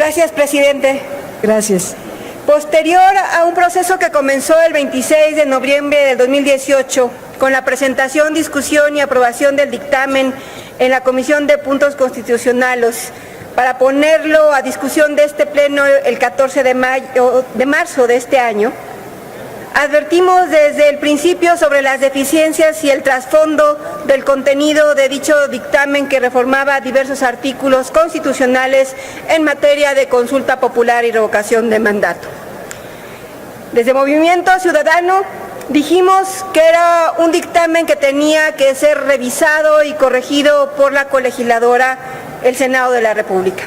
Gracias, presidente. Gracias. Posterior a un proceso que comenzó el 26 de noviembre del 2018, con la presentación, discusión y aprobación del dictamen en la Comisión de Puntos Constitucionales, para ponerlo a discusión de este pleno el 14 de marzo de este año, advertimos desde el principio sobre las deficiencias y el trasfondo del contenido de dicho dictamen que reformaba diversos artículos constitucionales en materia de consulta popular y revocación de mandato. Desde Movimiento Ciudadano dijimos que era un dictamen que tenía que ser revisado y corregido por la colegisladora, el Senado de la República,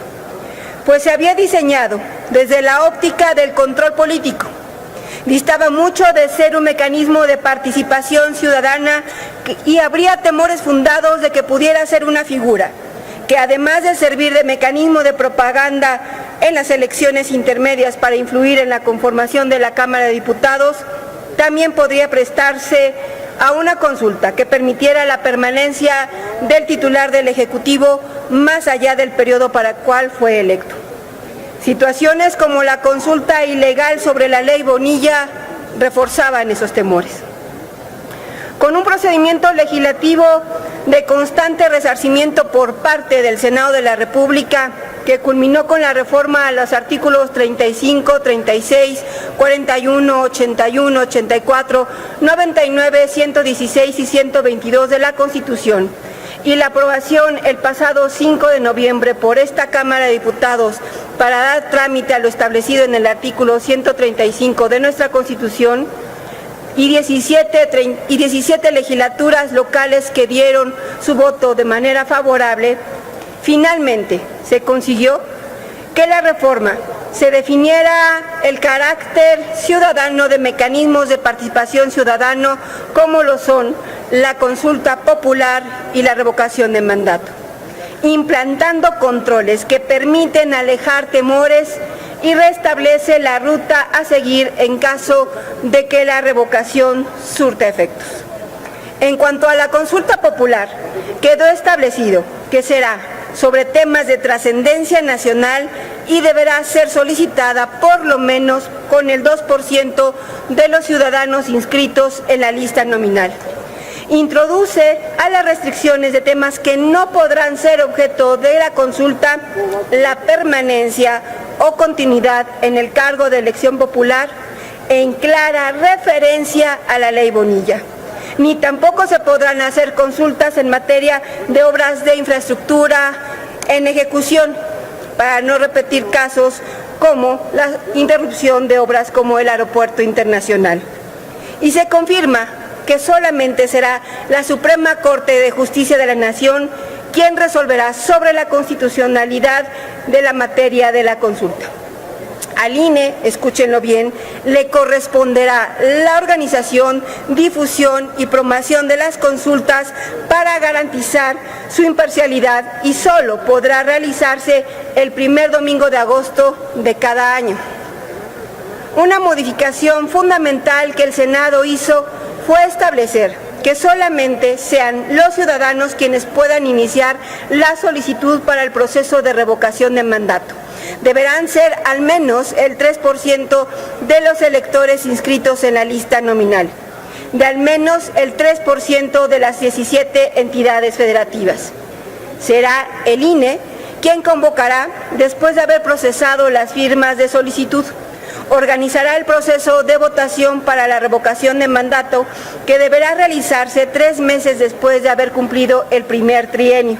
pues se había diseñado desde la óptica del control político. Distaba mucho de ser un mecanismo de participación ciudadana y habría temores fundados de que pudiera ser una figura que, además de servir de mecanismo de propaganda en las elecciones intermedias para influir en la conformación de la Cámara de Diputados, también podría prestarse a una consulta que permitiera la permanencia del titular del Ejecutivo más allá del periodo para el cual fue electo. Situaciones como la consulta ilegal sobre la ley Bonilla reforzaban esos temores. Con un procedimiento legislativo de constante resarcimiento por parte del Senado de la República, que culminó con la reforma a los artículos 35, 36, 41, 81, 84, 99, 116 y 122 de la Constitución, y la aprobación el pasado 5 de noviembre por esta Cámara de Diputados para dar trámite a lo establecido en el artículo 135 de nuestra Constitución, y 17 legislaturas locales que dieron su voto de manera favorable, finalmente se consiguió que la reforma se definiera el carácter ciudadano de mecanismos de participación ciudadano como lo son la consulta popular y la revocación de mandato, implantando controles que permiten alejar temores y restablece la ruta a seguir en caso de que la revocación surta efectos. En cuanto a la consulta popular, quedó establecido que será sobre temas de trascendencia nacional y deberá ser solicitada por lo menos con el 2% de los ciudadanos inscritos en la lista nominal. Introduce a las restricciones de temas que no podrán ser objeto de la consulta la permanencia o continuidad en el cargo de elección popular en clara referencia a la ley Bonilla. Ni tampoco se podrán hacer consultas en materia de obras de infraestructura en ejecución, para no repetir casos como la interrupción de obras como el Aeropuerto Internacional. Y se confirma que solamente será la Suprema Corte de Justicia de la Nación quien resolverá sobre la constitucionalidad de la materia de la consulta. Al INE, escúchenlo bien, le corresponderá la organización, difusión y promoción de las consultas para garantizar su imparcialidad y solo podrá realizarse el primer domingo de agosto de cada año. Una modificación fundamental que el Senado hizo fue establecer que solamente sean los ciudadanos quienes puedan iniciar la solicitud para el proceso de revocación de mandato. Deberán ser al menos el 3% de los electores inscritos en la lista nominal, de al menos el 3% de las 17 entidades federativas. Será el INE quien convocará después de haber procesado las firmas de solicitud. Organizará el proceso de votación para la revocación de mandato, que deberá realizarse 3 meses después de haber cumplido el primer trienio.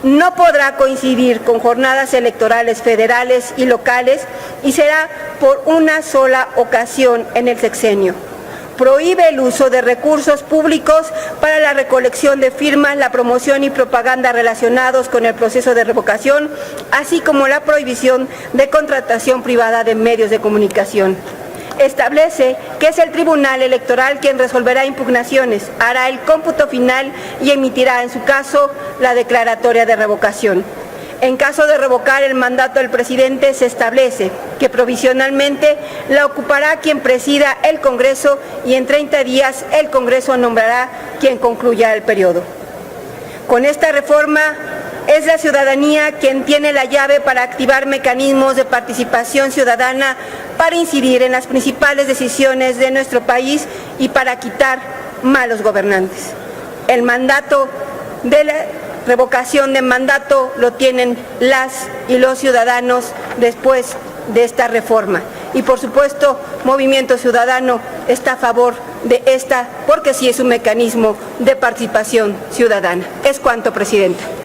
No podrá coincidir con jornadas electorales federales y locales y será por una sola ocasión en el sexenio. Prohíbe el uso de recursos públicos para la recolección de firmas, la promoción y propaganda relacionados con el proceso de revocación, así como la prohibición de contratación privada de medios de comunicación. Establece que es el Tribunal Electoral quien resolverá impugnaciones, hará el cómputo final y emitirá, en su caso, la declaratoria de revocación. En caso de revocar el mandato del presidente, se establece que provisionalmente la ocupará quien presida el Congreso y en 30 días el Congreso nombrará quien concluya el periodo. Con esta reforma Es la ciudadanía quien tiene la llave para activar mecanismos de participación ciudadana para incidir en las principales decisiones de nuestro país y para quitar malos gobernantes. El mandato de la revocación de mandato lo tienen las y los ciudadanos después de esta reforma. Y por supuesto, Movimiento Ciudadano está a favor de esta porque sí es un mecanismo de participación ciudadana. Es cuanto, presidenta.